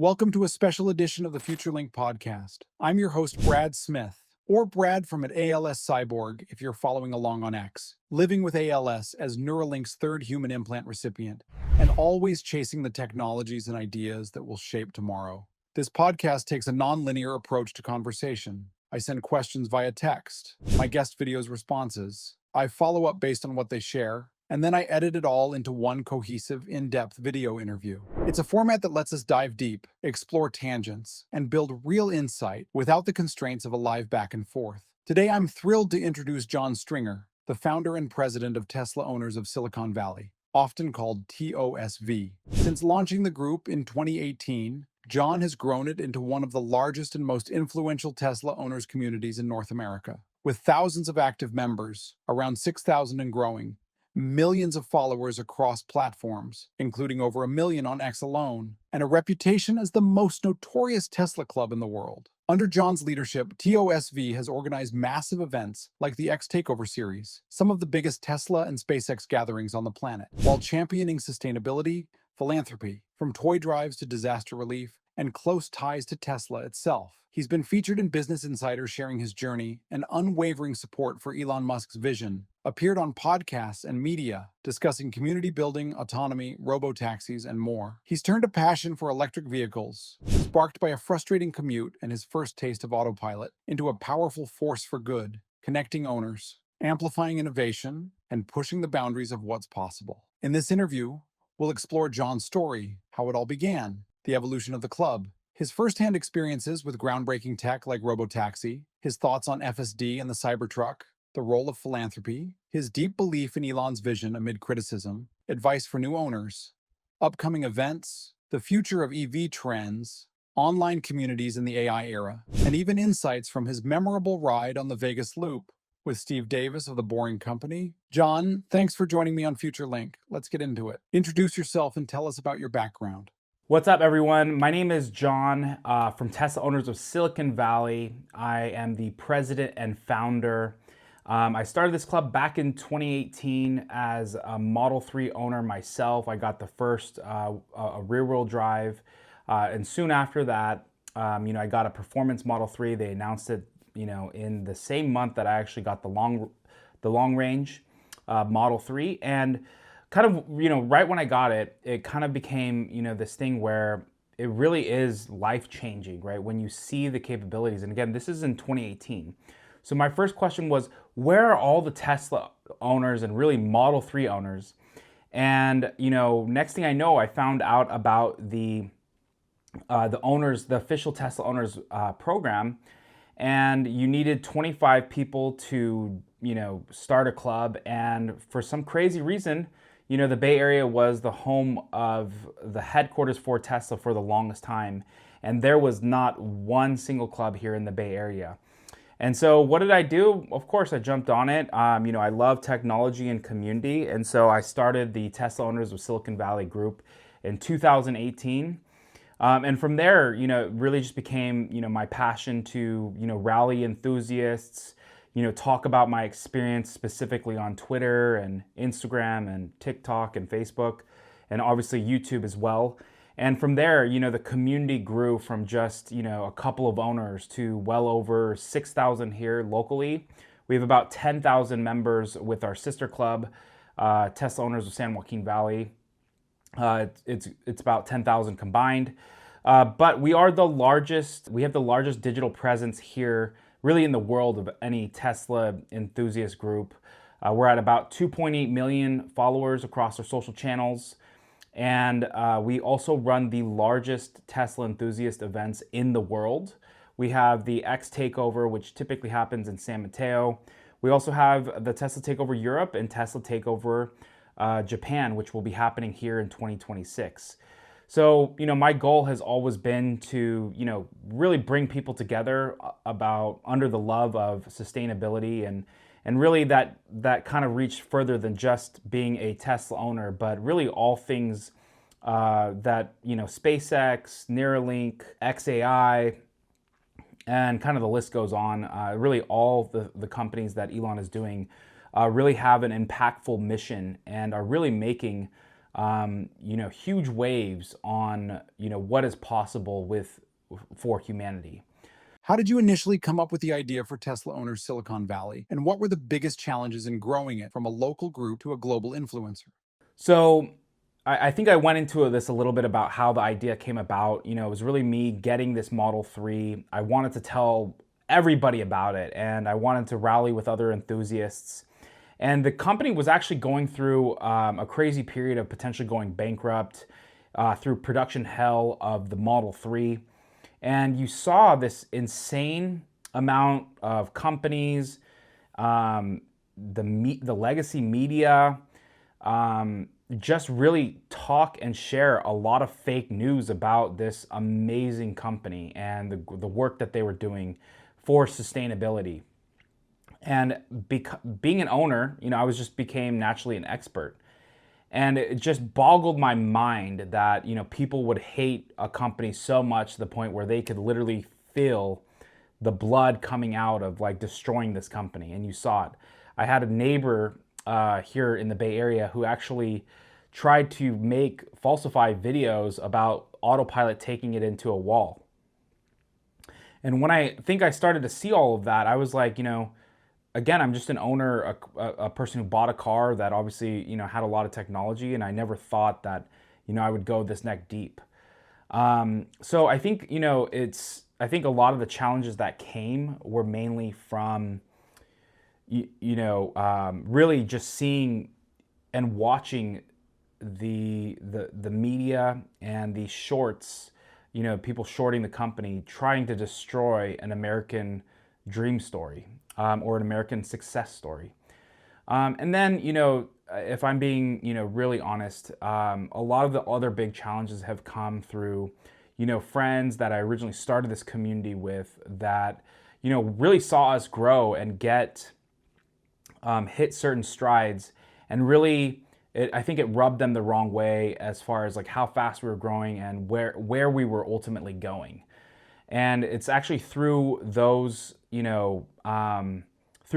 Welcome to a special edition of the FutureLink podcast. I'm your host, Brad Smith, or Brad from at ALS Cyborg if you're following along on X, living with ALS as Neuralink's third human implant recipient, and always chasing the technologies and ideas that will shape tomorrow. This podcast takes a non-linear approach to conversation. I send questions via text, my guest videos responses. I follow up based on what they share, and then I edit it all into one cohesive, in-depth video interview. It's a format that lets us dive deep, explore tangents, and build real insight without the constraints of a live back and forth. Today, I'm thrilled to introduce John Stringer, the founder and president of Tesla Owners of Silicon Valley, often called TOSV. Since launching the group in 2018, John has grown it into one of the largest and most influential Tesla owners communities in North America. With thousands of active members, around 6,000 and growing, millions of followers across platforms, including over 1 million on X alone, and a reputation as the most notorious Tesla club in the world. Under John's leadership, TOSV has organized massive events like the X Takeover series, some of the biggest Tesla and SpaceX gatherings on the planet, while championing sustainability, philanthropy, from toy drives to disaster relief, and close ties to Tesla itself. He's been featured in Business Insider sharing his journey and unwavering support for Elon Musk's vision, appeared on podcasts and media discussing community building, autonomy, robotaxis, and more. He's turned a passion for electric vehicles, sparked by a frustrating commute and his first taste of autopilot, into a powerful force for good, connecting owners, amplifying innovation, and pushing the boundaries of what's possible. In this interview, we'll explore John's story, how it all began, the evolution of the club, his firsthand experiences with groundbreaking tech like Robotaxi, his thoughts on FSD and the Cybertruck, the role of philanthropy, his deep belief in Elon's vision amid criticism, advice for new owners, upcoming events, the future of EV trends, online communities in the AI era, and even insights from his memorable ride on the Vegas Loop with Steve Davis of The Boring Company. John, thanks for joining me on FutureLink. Let's get into it. Introduce yourself and tell us about your background. What's up, everyone? My name is John from Tesla Owners of Silicon Valley. I am the president and founder. I started this club back in 2018 as a Model 3 owner myself. I got the first a rear-wheel drive, and soon after that, I got a performance Model 3. They announced it, in the same month that I actually got the long range Model 3, and kind of, right when I got it, it kind of became, this thing where it really is life-changing, right? When you see the capabilities. And again, this is in 2018. So my first question was, where are all the Tesla owners and really Model 3 owners? And, next thing I know, I found out about the owners, the official Tesla owners program. And you needed 25 people to, start a club. And for some crazy reason, the Bay Area was the home of the headquarters for Tesla for the longest time. And there was not one single club here in the Bay Area. And so what did I do? Of course, I jumped on it. I love technology and community. And so I started the Tesla Owners of Silicon Valley group in 2018. And from there, it really just became, my passion to, rally enthusiasts, talk about my experience specifically on Twitter and Instagram and TikTok and Facebook, and obviously YouTube as well. And from there, the community grew from just, a couple of owners to well over 6,000 here locally. We have about 10,000 members with our sister club, Tesla Owners of San Joaquin Valley. It's about 10,000 combined. But we have the largest digital presence here really in the world of any Tesla enthusiast group. We're at about 2.8 million followers across our social channels. And we also run the largest Tesla enthusiast events in the world. We have the X Takeover, which typically happens in San Mateo. We also have the Tesla Takeover Europe and Tesla Takeover Japan, which will be happening here in 2026. So, my goal has always been to, really bring people together under the love of sustainability and really that kind of reached further than just being a Tesla owner, but really all things that, SpaceX, Neuralink, XAI, and kind of the list goes on. Really all the companies that Elon is doing really have an impactful mission and are really making huge waves on, what is possible for humanity. How did you initially come up with the idea for Tesla owners Silicon Valley, and what were the biggest challenges in growing it from a local group to a global influencer? So I think I went into this a little bit about how the idea came about. It was really me getting this Model 3. I wanted to tell everybody about it, and I wanted to rally with other enthusiasts. And the company was actually going through a crazy period of potentially going bankrupt, through production hell of the Model 3. And you saw this insane amount of companies, the legacy media, just really talk and share a lot of fake news about this amazing company and the work that they were doing for sustainability. And being an owner, I was just became naturally an expert. And it just boggled my mind that, people would hate a company so much to the point where they could literally feel the blood coming out of like destroying this company. And you saw it. I had a neighbor here in the Bay Area who actually tried to falsify videos about autopilot taking it into a wall. And when I think I started to see all of that, I was like, again, I'm just an owner, a person who bought a car that obviously, had a lot of technology, and I never thought that, I would go this neck deep. So I think, I think a lot of the challenges that came were mainly from, really just seeing and watching the media and the shorts, people shorting the company, trying to destroy an American dream story. Or an American success story. And then, if I'm being, really honest, a lot of the other big challenges have come through, friends that I originally started this community with that, really saw us grow and hit certain strides, and really, I think it rubbed them the wrong way as far as like how fast we were growing and where we were ultimately going. And it's actually through those, through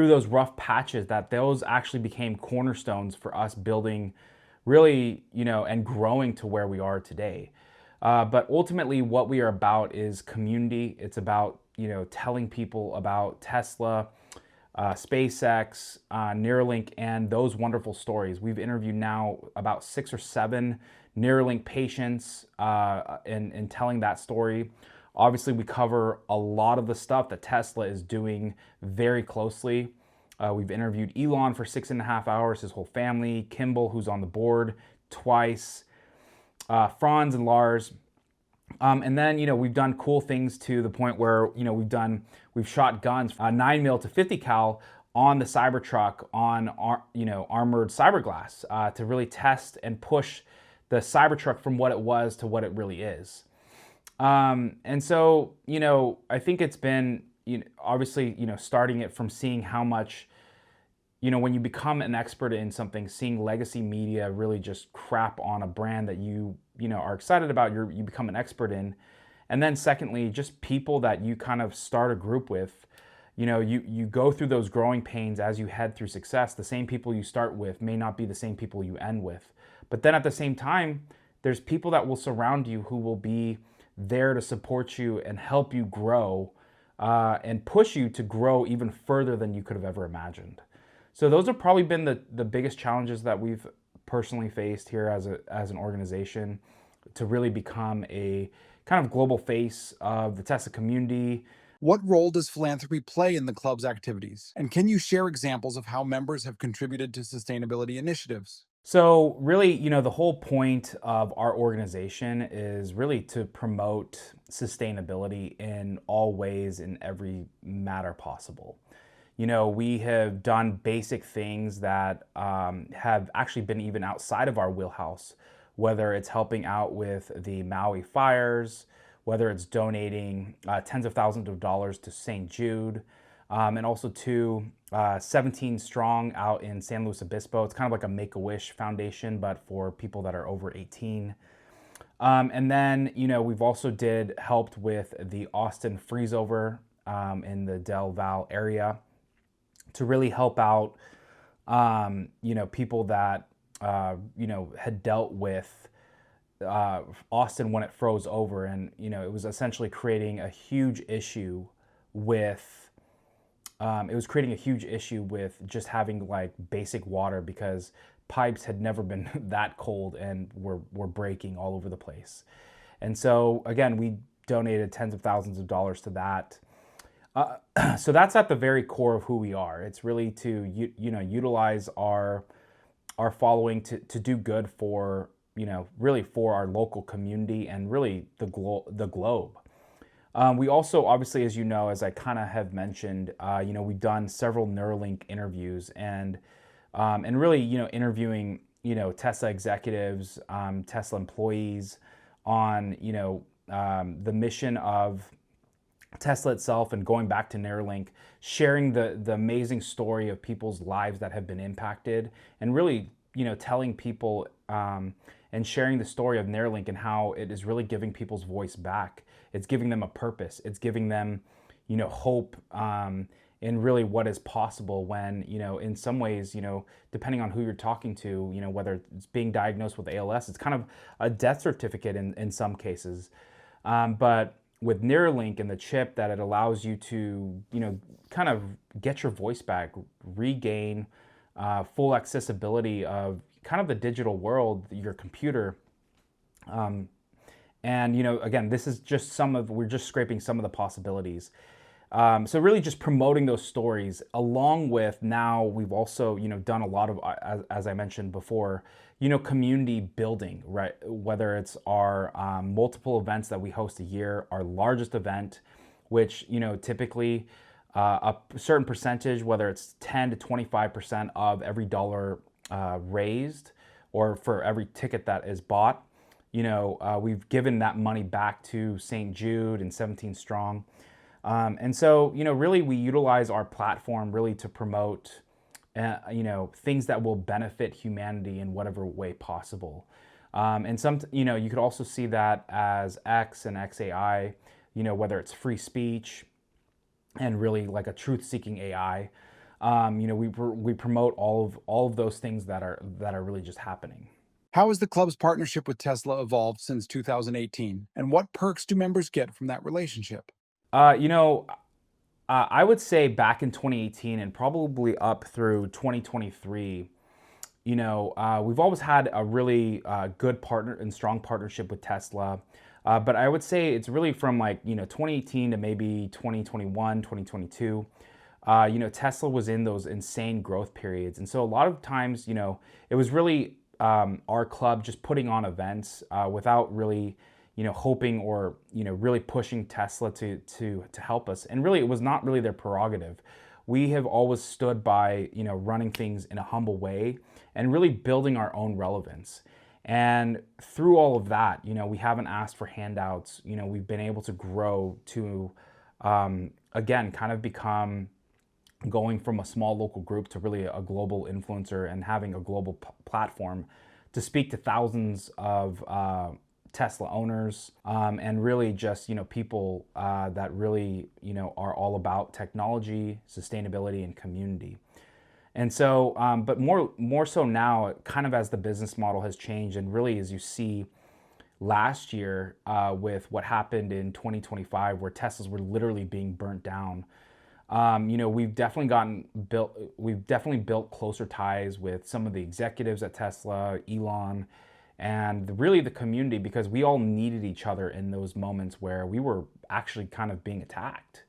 those rough patches that those actually became cornerstones for us building really, and growing to where we are today. But ultimately what we are about is community. It's about, telling people about Tesla, SpaceX, Neuralink, and those wonderful stories. We've interviewed now about 6 or 7 Neuralink patients in telling that story. Obviously, we cover a lot of the stuff that Tesla is doing very closely. We've interviewed Elon for 6.5 hours, his whole family, Kimball, who's on the board twice, Franz and Lars. And then, we've done cool things to the point where, we've shot guns, 9mm to 50 cal on the Cybertruck on, armored fiberglass to really test and push the Cybertruck from what it was to what it really is. And so, I think it's been, obviously, starting it from seeing how much, when you become an expert in something, seeing legacy media really just crap on a brand that you are excited about, you become an expert in. And then secondly, just people that you kind of start a group with, you go through those growing pains as you head through success. The same people you start with may not be the same people you end with. But then at the same time, there's people that will surround you who will be there to support you and help you grow and push you to grow even further than you could have ever imagined. So those have probably been the biggest challenges that we've personally faced here as an organization, to really become a kind of global face of the Tesla community. What role does philanthropy play in the club's activities? And can you share examples of how members have contributed to sustainability initiatives? So really, the whole point of our organization is really to promote sustainability in all ways, in every matter possible. We have done basic things that have actually been even outside of our wheelhouse, whether it's helping out with the Maui fires, whether it's donating tens of thousands of dollars to St. Jude, and also to 17 Strong out in San Luis Obispo. It's kind of like a Make-A-Wish Foundation, but for people that are over 18. And then, we've also helped with the Austin freeze-over in the Del Val area to really help out, people that had dealt with Austin when it froze over, and it was essentially creating a huge issue with just having like basic water, because pipes had never been that cold and were breaking all over the place. And so again, we donated tens of thousands of dollars to that. So that's at the very core of who we are. It's really to utilize our following to do good for really for our local community and really the globe. We also, obviously, as as I kind of have mentioned, we've done several Neuralink interviews and really, interviewing, Tesla executives, Tesla employees on, the mission of Tesla itself, and going back to Neuralink, sharing the amazing story of people's lives that have been impacted, and really, telling people and sharing the story of Neuralink and how it is really giving people's voice back. It's giving them a purpose. It's giving them, hope in really what is possible when, in some ways, depending on who you're talking to, whether it's being diagnosed with ALS, it's kind of a death certificate in some cases. But with Neuralink and the chip that it allows you to, kind of get your voice back, regain full accessibility of kind of the digital world, your computer. And, again, this is just we're just scraping some of the possibilities. So really just promoting those stories, along with, now we've also, done a lot of, as I mentioned before, community building, right? Whether it's our multiple events that we host a year, our largest event, which, typically a certain percentage, whether it's 10 to 25% of every dollar raised, or for every ticket that is bought, we've given that money back to St. Jude and 17 Strong. And so, really we utilize our platform really to promote, things that will benefit humanity in whatever way possible. And you could also see that as X and XAI, whether it's free speech and really like a truth-seeking AI. We promote all of those things that are really just happening. How has the club's partnership with Tesla evolved since 2018, and what perks do members get from that relationship? I would say back in 2018 and probably up through 2023, we've always had a really good partner and strong partnership with Tesla. But I would say it's really from 2018 to maybe 2021, 2022. Tesla was in those insane growth periods. And so a lot of times, it was really our club just putting on events without really, hoping or, really pushing Tesla to help us. And really, it was not really their prerogative. We have always stood by, running things in a humble way and really building our own relevance. And through all of that, we haven't asked for handouts. We've been able to grow to, again, kind of become going from a small local group to really a global influencer and having a global platform to speak to thousands of Tesla owners, and really just, people that really, are all about technology, sustainability, and community. And so, but more so now, kind of as the business model has changed, and really as you see last year with what happened in 2025, where Teslas were literally being burnt down. We've definitely built closer ties with some of the executives at Tesla, Elon, and really the community, because we all needed each other in those moments where we were actually kind of being attacked.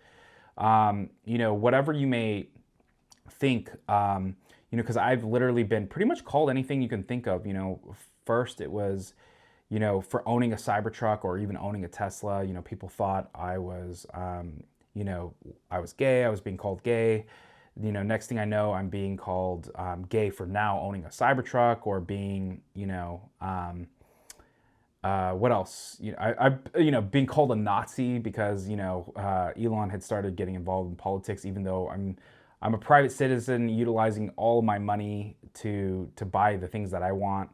Whatever you may think, because I've literally been pretty much called anything you can think of. First it was, for owning a Cybertruck or even owning a Tesla. People thought I was, I was gay. I was being called gay. Next thing I know, I'm being called gay for now owning a Cybertruck, or being, what else? I've being called a Nazi because Elon had started getting involved in politics, even though I'm a private citizen utilizing all of my money to buy the things that I want.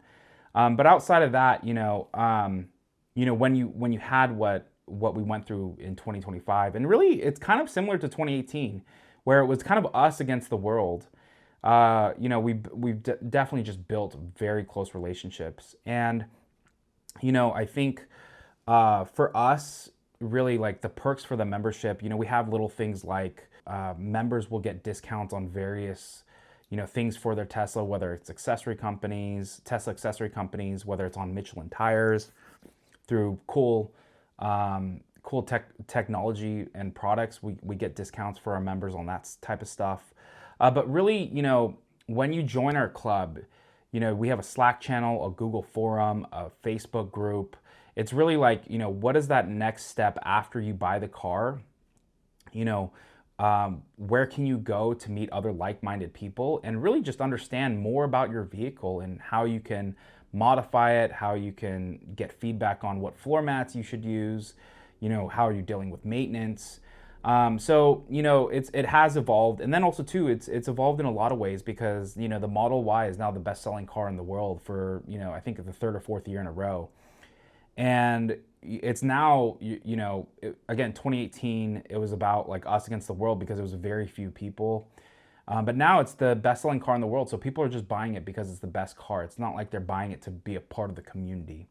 But outside of that, when you had what we went through in 2025, and really it's kind of similar to 2018, where it was kind of us against the world. we've definitely just built very close relationships. And I think for us, really like the perks for the membership, we have little things like members will get discounts on various, things for their Tesla, whether it's Tesla accessory companies, whether it's on Michelin tires, through cool technology and products. We get discounts for our members on that type of stuff. But really, when you join our club, we have a Slack channel, a Google forum, a Facebook group. It's really like, what is that next step after you buy the car? Where can you go to meet other like-minded people and really just understand more about your vehicle and how you can modify it, how you can get feedback on what floor mats you should use, how are you dealing with maintenance. It has evolved. And then also too, it's evolved in a lot of ways because, the Model Y is now the best-selling car in the world for, I think the third or fourth year in a row. And it's now, again, 2018, it was about like us against the world because it was very few people. But now it's the best-selling car in the world. So people are just buying it because it's the best car. It's not like they're buying it to be a part of the community.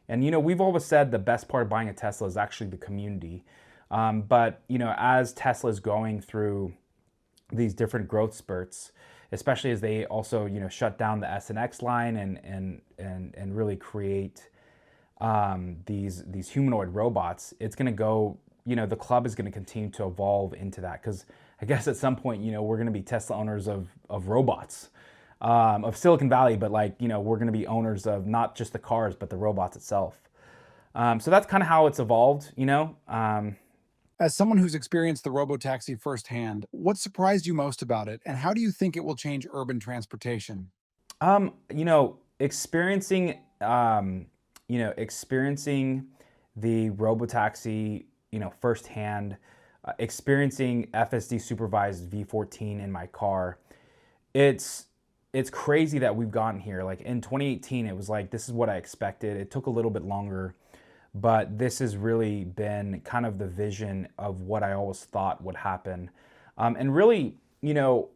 And, we've always said the best part of buying a Tesla is actually the community. But as Tesla is going through these different growth spurts, especially as they also, shut down the S and X line and really create these humanoid robots, it's going to go, the club is going to continue to evolve into that. Because I guess at some point, we're going to be Tesla owners of robots, of Silicon Valley, but like, we're going to be owners of not just the cars, but the robots itself. So that's kind of how it's evolved, As someone who's experienced the Robotaxi firsthand, what surprised you most about it, and how do you think it will change urban transportation? Experiencing, experiencing the Robotaxi, firsthand, experiencing FSD supervised V14 in my car, it's crazy that we've gotten here. Like in 2018, it was like, this is what I expected. It took a little bit longer, but this has really been kind of the vision of what I always thought would happen. And really,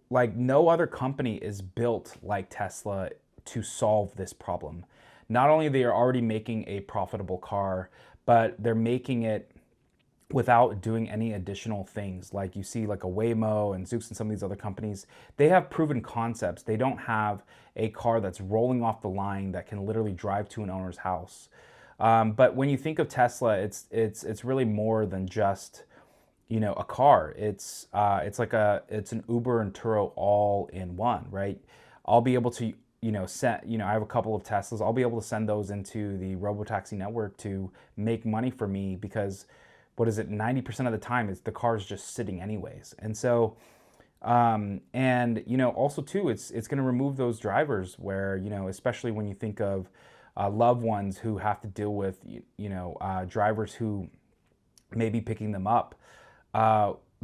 like no other company is built like Tesla to solve this problem. Not only they are already making a profitable car, but they're making it without doing any additional things. Like you see like a Waymo and Zoox and some of these other companies, they have proven concepts. They don't have a car that's rolling off the line that can literally drive to an owner's house. But when you think of Tesla, it's really more than just, a car. It's an Uber and Turo all in one, right? I'll be able to, I have a couple of Teslas. I'll be able to send those into the Robotaxi network to make money for me because 90% of the time the car's just sitting anyways. And so, also too, it's going to remove those drivers where, especially when you think of loved ones who have to deal with, drivers who may be picking them up,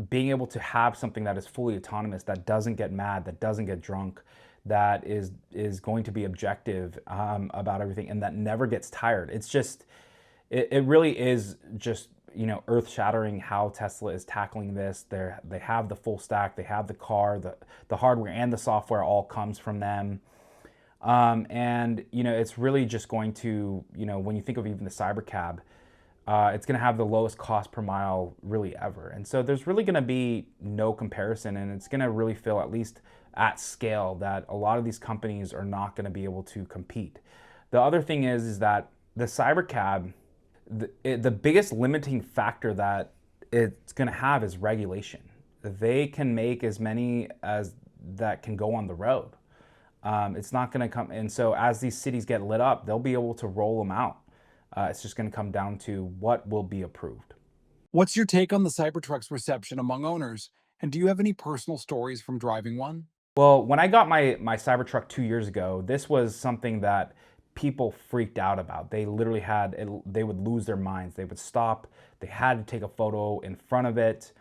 being able to have something that is fully autonomous, that doesn't get mad, that doesn't get drunk, that is going to be objective about everything, and that never gets tired. It's just, it really is just, earth-shattering how Tesla is tackling this. They have the full stack, they have the car, the hardware and the software all comes from them. It's really just going to, when you think of even the Cybercab, it's going to have the lowest cost per mile really ever. And so there's really going to be no comparison, and it's going to really feel, at least at scale, that a lot of these companies are not going to be able to compete. The other thing is that the Cybercab, the biggest limiting factor that it's going to have is regulation. They can make as many as that can go on the road. It's not going to come. And so as these cities get lit up, they'll be able to roll them out. It's just going to come down to what will be approved. What's your take on the Cybertruck's reception among owners? And do you have any personal stories from driving one? Well, when I got my Cybertruck 2 years ago, this was something that people freaked out about. They literally they would lose their minds. They would stop. They had to take a photo in front of it.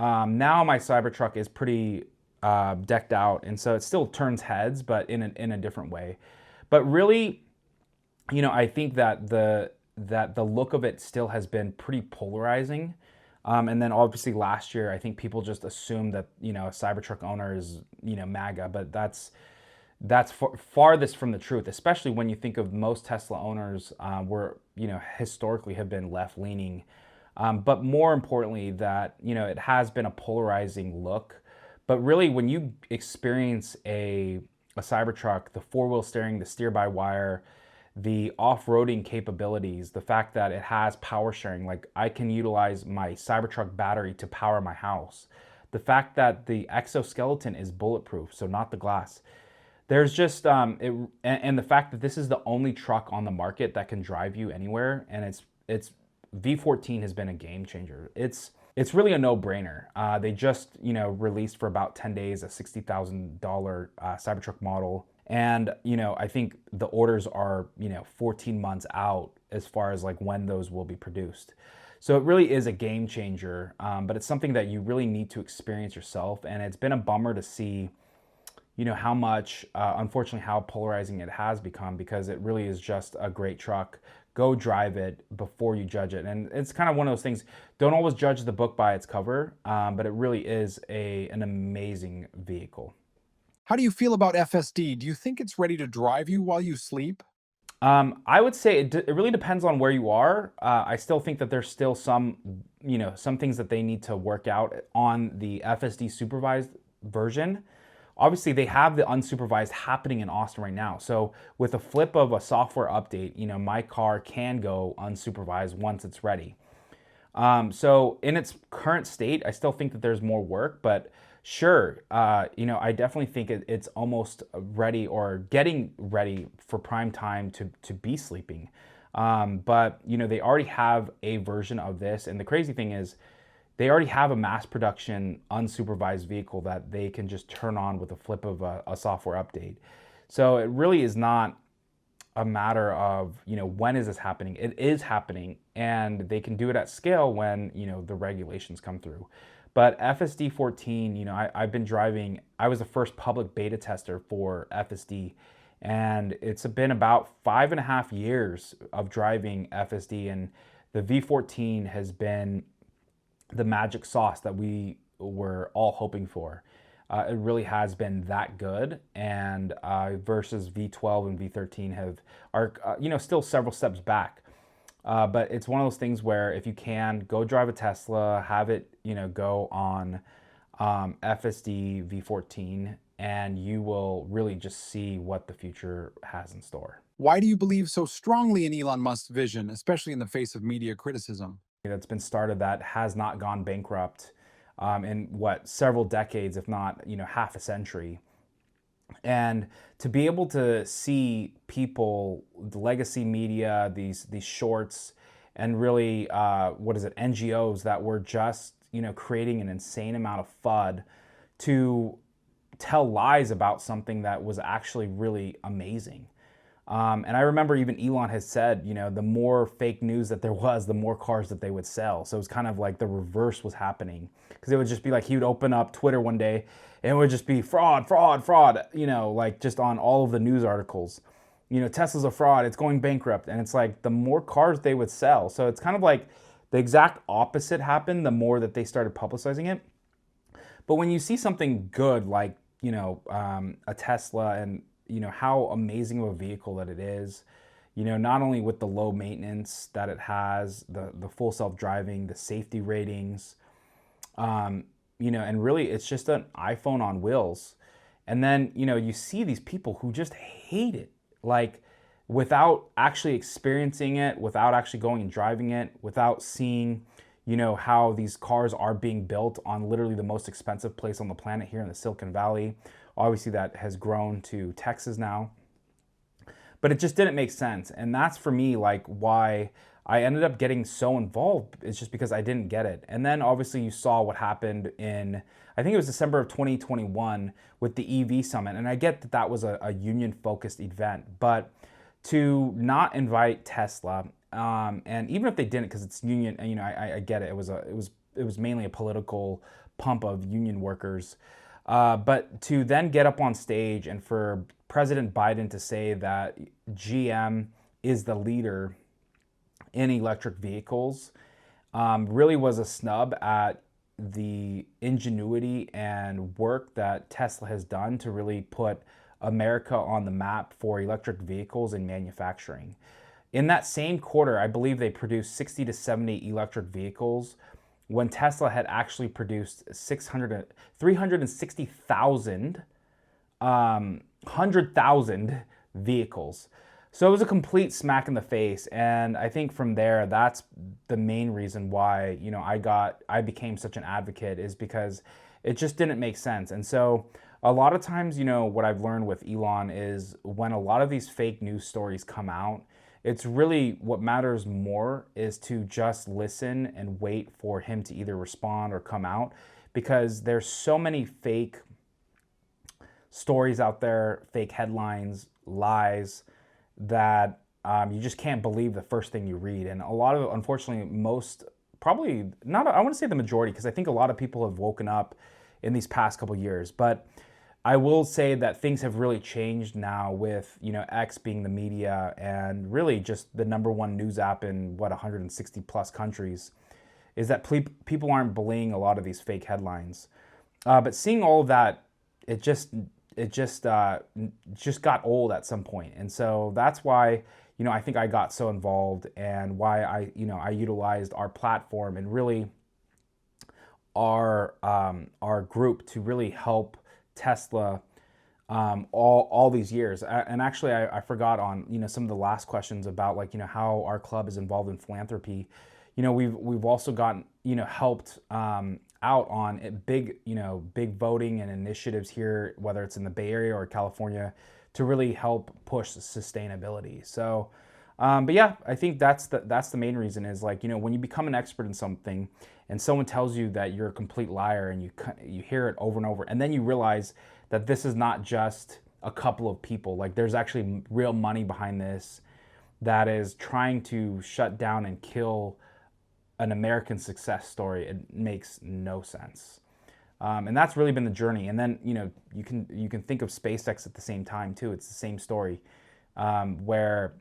Now my Cybertruck is pretty decked out, and so it still turns heads, but in a different way. But really, I think that the look of it still has been pretty polarizing. And then obviously last year, I think people just assumed that, a Cybertruck owner is, MAGA, but that's farthest from the truth, especially when you think of most Tesla owners were, historically have been left leaning. But more importantly, that, it has been a polarizing look. But really, when you experience a Cybertruck, the four-wheel steering, the steer-by-wire, the off-roading capabilities, the fact that it has power sharing, like I can utilize my Cybertruck battery to power my house, the fact that the exoskeleton is bulletproof, so not the glass. There's just and the fact that this is the only truck on the market that can drive you anywhere, and it's V14 has been a game changer. It's really a no-brainer. They just released for about 10 days a $60,000 Cybertruck model. And, I think the orders are, 14 months out as far as like when those will be produced. So it really is a game changer, but it's something that you really need to experience yourself. And it's been a bummer to see, how much, unfortunately, how polarizing it has become, because it really is just a great truck. Go drive it before you judge it. And it's kind of one of those things, don't always judge the book by its cover, but it really is an amazing vehicle. How do you feel about FSD? Do you think it's ready to drive you while you sleep? I would say it really depends on where you are. I still think that there's still some things that they need to work out on the FSD supervised version. Obviously, they have the unsupervised happening in Austin right now. So with a flip of a software update, my car can go unsupervised once it's ready. So in its current state, I still think that there's more work, but sure, I definitely think it's almost ready or getting ready for prime time to be sleeping. But they already have a version of this, and the crazy thing is, they already have a mass production unsupervised vehicle that they can just turn on with a flip of a software update. So it really is not a matter of, when is this happening? It is happening, and they can do it at scale when, the regulations come through. But FSD 14, I've been driving, I was the first public beta tester for FSD, and it's been about 5.5 years of driving FSD, and the V14 has been the magic sauce that we were all hoping for. It really has been that good, and versus V12 and V13 are still several steps back. But it's one of those things where if you can, go drive a Tesla, have it go on FSD V14, and you will really just see what the future has in store. Why do you believe so strongly in Elon Musk's vision, especially in the face of media criticism? That's been started that has not gone bankrupt in several decades, if not half a century. And to be able to see people, the legacy media, these shorts, and really NGOs that were just creating an insane amount of FUD to tell lies about something that was actually really amazing. And I remember even Elon has said, the more fake news that there was, the more cars that they would sell. So it was kind of like the reverse was happening, because it would just be like he would open up Twitter one day and it would just be fraud, fraud, fraud, like just on all of the news articles. Tesla's a fraud, it's going bankrupt. And it's like the more cars they would sell. So it's kind of like the exact opposite happened the more that they started publicizing it. But when you see something good like, a Tesla, and how amazing of a vehicle that it is, not only with the low maintenance that it has, the full self-driving, the safety ratings, and really it's just an iPhone on wheels. And then, you see these people who just hate it, like without actually experiencing it, without actually going and driving it, without seeing, how these cars are being built on literally the most expensive place on the planet here in the Silicon Valley. Obviously that has grown to Texas now, but it just didn't make sense. And that's for me, like why I ended up getting so involved. It's just because I didn't get it. And then obviously you saw what happened in, I think it was December of 2021 with the EV summit. And I get that that was a union focused event, but to not invite Tesla, and even if they didn't, because it's union, I get it. It was mainly a political pump of union workers. But to then get up on stage and for President Biden to say that GM is the leader in electric vehicles, really was a snub at the ingenuity and work that Tesla has done to really put America on the map for electric vehicles and manufacturing. In that same quarter, I believe they produced 60 to 70 electric vehicles when Tesla had actually produced 360,000, 100,000 vehicles. So it was a complete smack in the face. And I think from there, that's the main reason why, I became such an advocate, is because it just didn't make sense. And so a lot of times, what I've learned with Elon is when a lot of these fake news stories come out, it's really what matters more is to just listen and wait for him to either respond or come out, because there's so many fake stories out there, fake headlines, lies, that you just can't believe the first thing you read. And a lot of, unfortunately, probably not, I want to say the majority, because I think a lot of people have woken up in these past couple years. But I will say that things have really changed now with, X being the media and really just the #1 news app in 160 plus countries, is that people aren't believing a lot of these fake headlines. But seeing all of that, it just got old at some point. And so that's why, I think I got so involved, and why I utilized our platform and really our group to really help Tesla all these years. And actually, I forgot on, some of the last questions about how our club is involved in philanthropy. We've also gotten, helped out on big voting and initiatives here, whether it's in the Bay Area or California, to really help push sustainability. So, but yeah, I think that's the main reason is when you become an expert in something and someone tells you that you're a complete liar, and you hear it over and over, and then you realize that this is not just a couple of people, there's actually real money behind this that is trying to shut down and kill an American success story. It makes no sense. And that's really been the journey. And then, you can think of SpaceX at the same time too. It's the same story, where,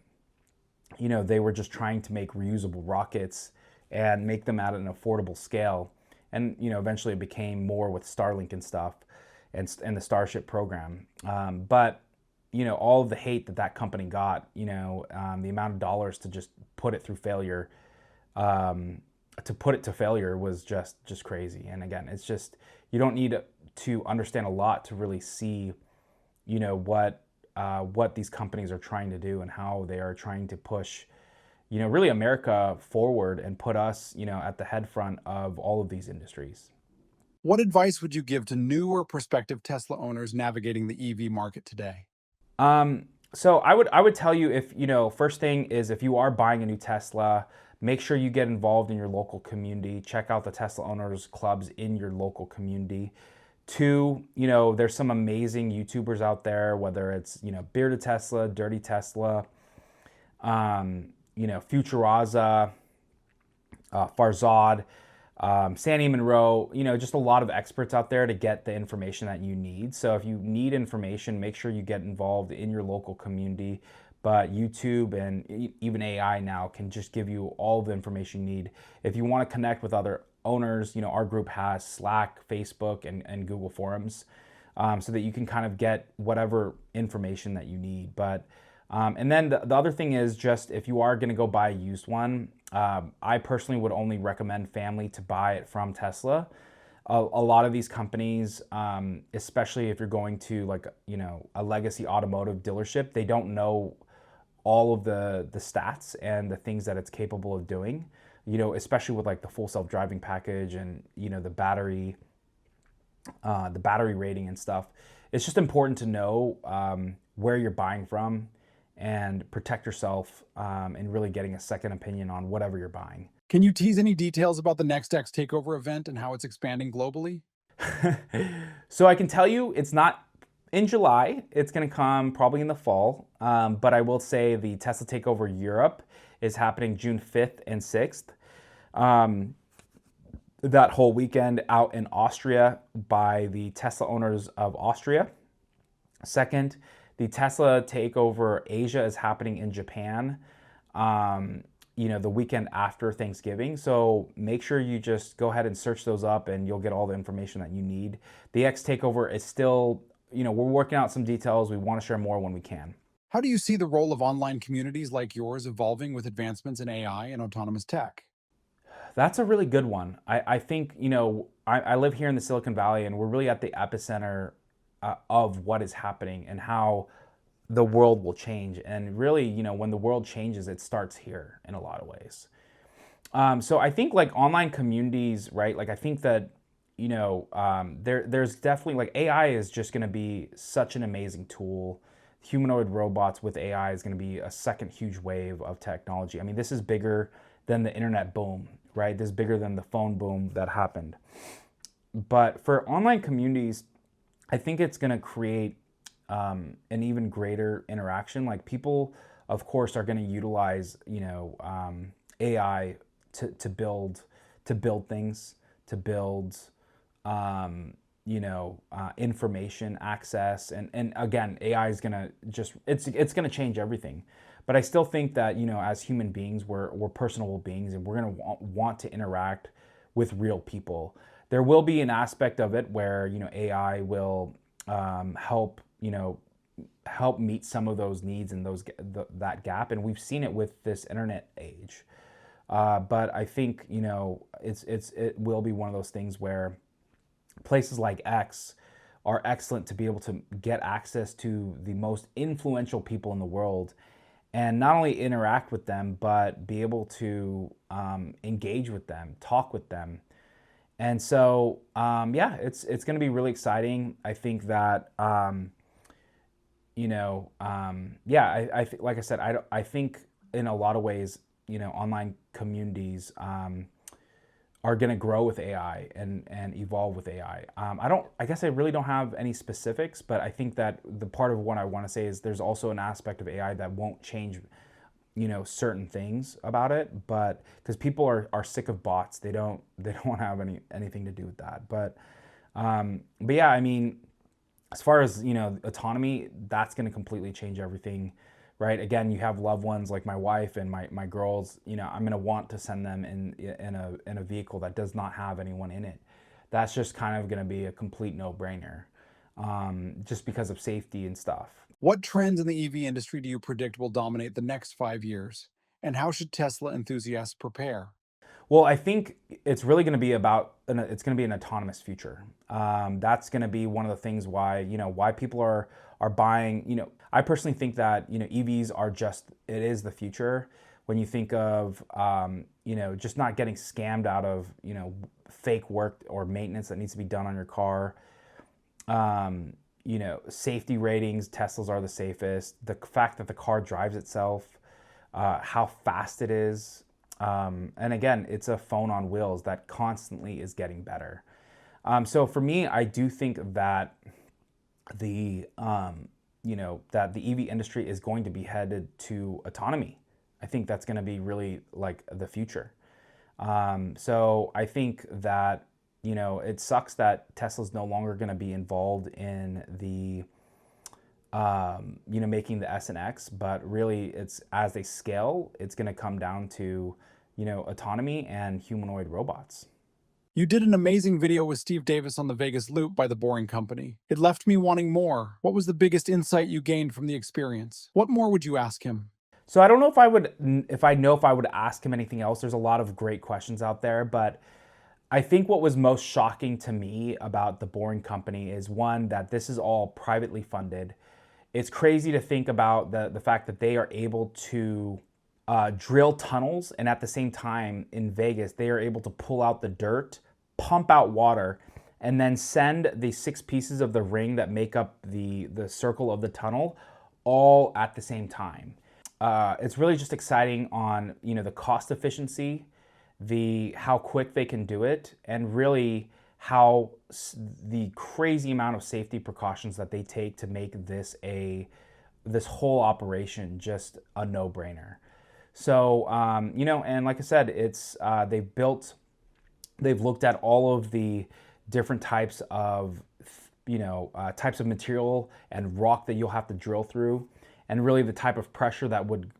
they were just trying to make reusable rockets and make them at an affordable scale. And, eventually it became more with Starlink and stuff, and the Starship program. But, all of the hate that company got, the amount of dollars to just put it through failure, to put it to failure was just crazy. And again, it's just, you don't need to understand a lot to really see, what these companies are trying to do and how they are trying to push, really America forward and put us, at the head front of all of these industries. What advice would you give to new or prospective Tesla owners navigating the EV market today? So I would tell you, if, first thing is, if you are buying a new Tesla, make sure you get involved in your local community. Check out the Tesla owners clubs in your local community. 2, there's some amazing YouTubers out there, whether it's, Bearded Tesla, Dirty Tesla, Futuraza, Farzad, Sandy Monroe, just a lot of experts out there to get the information that you need. So if you need information, make sure you get involved in your local community. But YouTube and even AI now can just give you all the information you need. If you want to connect with other owners, our group has Slack, Facebook, and Google Forums, so that you can kind of get whatever information that you need. But and then the other thing is, just if you are going to go buy a used one, I personally would only recommend family to buy it from Tesla. A lot of these companies, especially if you're going to a legacy automotive dealership, they don't know all of the stats and the things that it's capable of doing, especially with the full self-driving package and, the battery rating and stuff. It's just important to know where you're buying from and protect yourself, and really getting a second opinion on whatever you're buying. Can you tease any details about the next X Takeover event and how it's expanding globally? So I can tell you it's not in July. It's going to come probably in the fall. But I will say the Tesla Takeover Europe is happening June 5th and 6th. That whole weekend out in Austria by the Tesla owners of Austria. Second, the Tesla Takeover Asia is happening in Japan. the weekend after Thanksgiving. So make sure you just go ahead and search those up and you'll get all the information that you need. The X Takeover is still, we're working out some details. We want to share more when we can. How do you see the role of online communities like yours evolving with advancements in AI and autonomous tech? That's a really good one. I think, I live here in the Silicon Valley and we're really at the epicenter of what is happening and how the world will change. And really, when the world changes, it starts here in a lot of ways. So I think like online communities, right? Like I think that, there's definitely like AI is just going to be such an amazing tool. Humanoid robots with AI is going to be a second huge wave of technology. I mean, this is bigger than the internet boom, right? This is bigger than the phone boom that happened. But for online communities, I think it's going to create an even greater interaction. Like people, of course, are going to utilize, AI to build things, to build, information access, and again, AI is going to it's going to change everything. But I still think that as human beings, we're personable beings, and we're going to want to interact with real people. There will be an aspect of it where AI will help help meet some of those needs and that gap, and we've seen it with this internet age. But I think it will be one of those things where places like X are excellent to be able to get access to the most influential people in the world, and not only interact with them, but be able to engage with them, talk with them. And so, it's going to be really exciting. I think that, like I said, I think in a lot of ways, online communities are going to grow with AI and evolve with AI. I guess I really don't have any specifics, but I think that the part of what I want to say is there's also an aspect of AI that won't change certain things about it, but because people are sick of bots, they don't want to have anything to do with that. But yeah, I mean, as far as autonomy, that's going to completely change everything, right? Again, you have loved ones like my wife and my girls. I'm going to want to send them in a vehicle that does not have anyone in it. That's just kind of going to be a complete no-brainer, just because of safety and stuff. What trends in the EV industry do you predict will dominate the next 5 years? And how should Tesla enthusiasts prepare? Well, I think it's really going to be it's going to be an autonomous future. That's going to be one of the things why people are buying. I personally think that EVs are it is the future. When you think of just not getting scammed out of fake work or maintenance that needs to be done on your car. Safety ratings, Teslas are the safest. The fact that the car drives itself, how fast it is. And again, it's a phone on wheels that constantly is getting better. So for me, I do think that the EV industry is going to be headed to autonomy. I think that's going to be really like the future. So I think that it sucks that Tesla's no longer going to be involved in the making the S and X, but really it's as they scale, it's going to come down to autonomy and humanoid robots. You did an amazing video with Steve Davis on the Vegas Loop by The Boring Company. It left me wanting more. What was the biggest insight you gained from the experience? What more would you ask him? So I don't know if I would ask him anything else. There's a lot of great questions out there, but I think what was most shocking to me about The Boring Company is, one, that this is all privately funded. It's crazy to think about the fact that they are able to drill tunnels, and at the same time in Vegas, they are able to pull out the dirt, pump out water, and then send the 6 pieces of the ring that make up the circle of the tunnel all at the same time. It's really just exciting on the cost efficiency, how quick they can do it, and really how the crazy amount of safety precautions that they take to make this whole operation just a no-brainer. So and like I said, it's they've looked at all of the different types of material and rock that you'll have to drill through, and really the type of pressure that would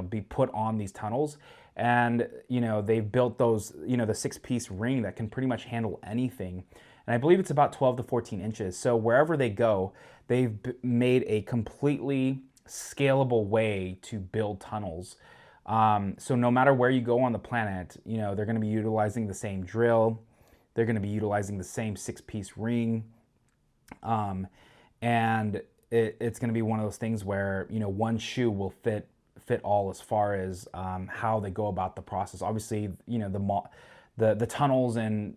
be put on these tunnels. And, they've built those, the 6-piece ring that can pretty much handle anything. And I believe it's about 12 to 14 inches. So wherever they go, they've made a completely scalable way to build tunnels. So no matter where you go on the planet, they're going to be utilizing the same drill. They're going to be utilizing the same 6-piece ring. And it's going to be one of those things where, one shoe will fit all as far as how they go about the process. Obviously, the tunnels and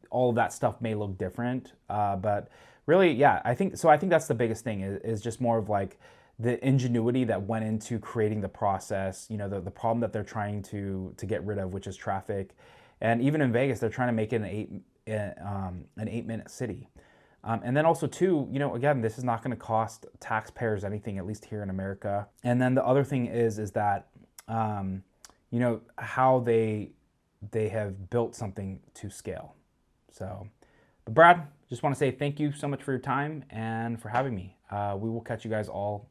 all of that stuff may look different, but really, yeah, I think that's the biggest thing is just more of like the ingenuity that went into creating the process. The problem that they're trying to get rid of, which is traffic, and even in Vegas, they're trying to make it an 8-minute city. And then also too, again, this is not going to cost taxpayers anything, at least here in America. And then the other thing is that, how they have built something to scale. So, but Brad, just want to say thank you so much for your time and for having me. We will catch you guys all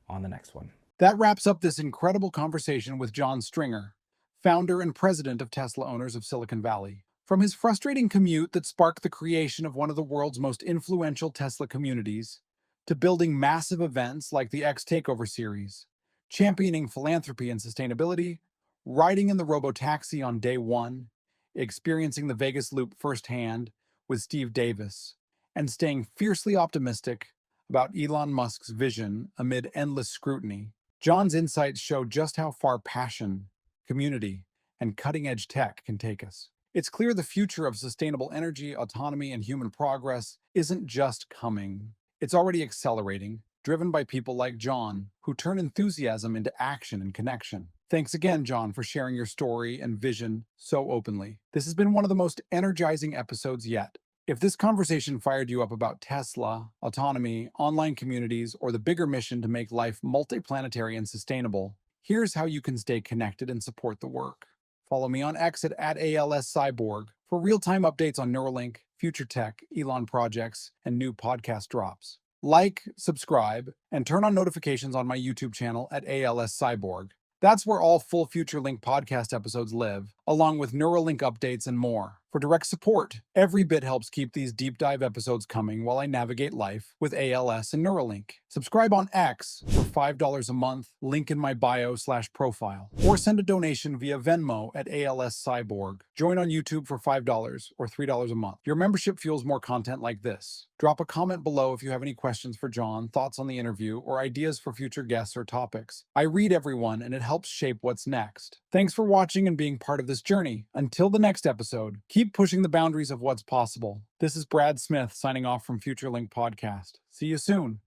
on the next one. That wraps up this incredible conversation with John Stringer, founder and president of Tesla Owners of Silicon Valley. From his frustrating commute that sparked the creation of one of the world's most influential Tesla communities, to building massive events like the X Takeover series, championing philanthropy and sustainability, riding in the Robotaxi on day one, experiencing the Vegas Loop firsthand with Steve Davis, and staying fiercely optimistic about Elon Musk's vision amid endless scrutiny. John's insights show just how far passion, community, and cutting-edge tech can take us. It's clear the future of sustainable energy, autonomy, and human progress isn't just coming. It's already accelerating, driven by people like John, who turn enthusiasm into action and connection. Thanks again, John, for sharing your story and vision so openly. This has been one of the most energizing episodes yet. If this conversation fired you up about Tesla, autonomy, online communities, or the bigger mission to make life multiplanetary and sustainable, here's how you can stay connected and support the work. Follow me on X at @ALSCyborg for real-time updates on Neuralink, future tech, Elon projects, and new podcast drops. Like, subscribe, and turn on notifications on my YouTube channel at @ALSCyborg. That's where all full FutureLink podcast episodes live, along with Neuralink updates and more. For direct support, every bit helps keep these deep dive episodes coming while I navigate life with ALS and Neuralink. Subscribe on X for $5 a month, link in my bio/profile, or send a donation via Venmo at @ALSCyborg. Join on YouTube for $5 or $3 a month. Your membership fuels more content like this. Drop a comment below if you have any questions for John, thoughts on the interview, or ideas for future guests or topics. I read everyone and it helps shape what's next. Thanks for watching and being part of this journey. Until the next episode, keep pushing the boundaries of what's possible. This is Brad Smith signing off from FutureLink Podcast. See you soon.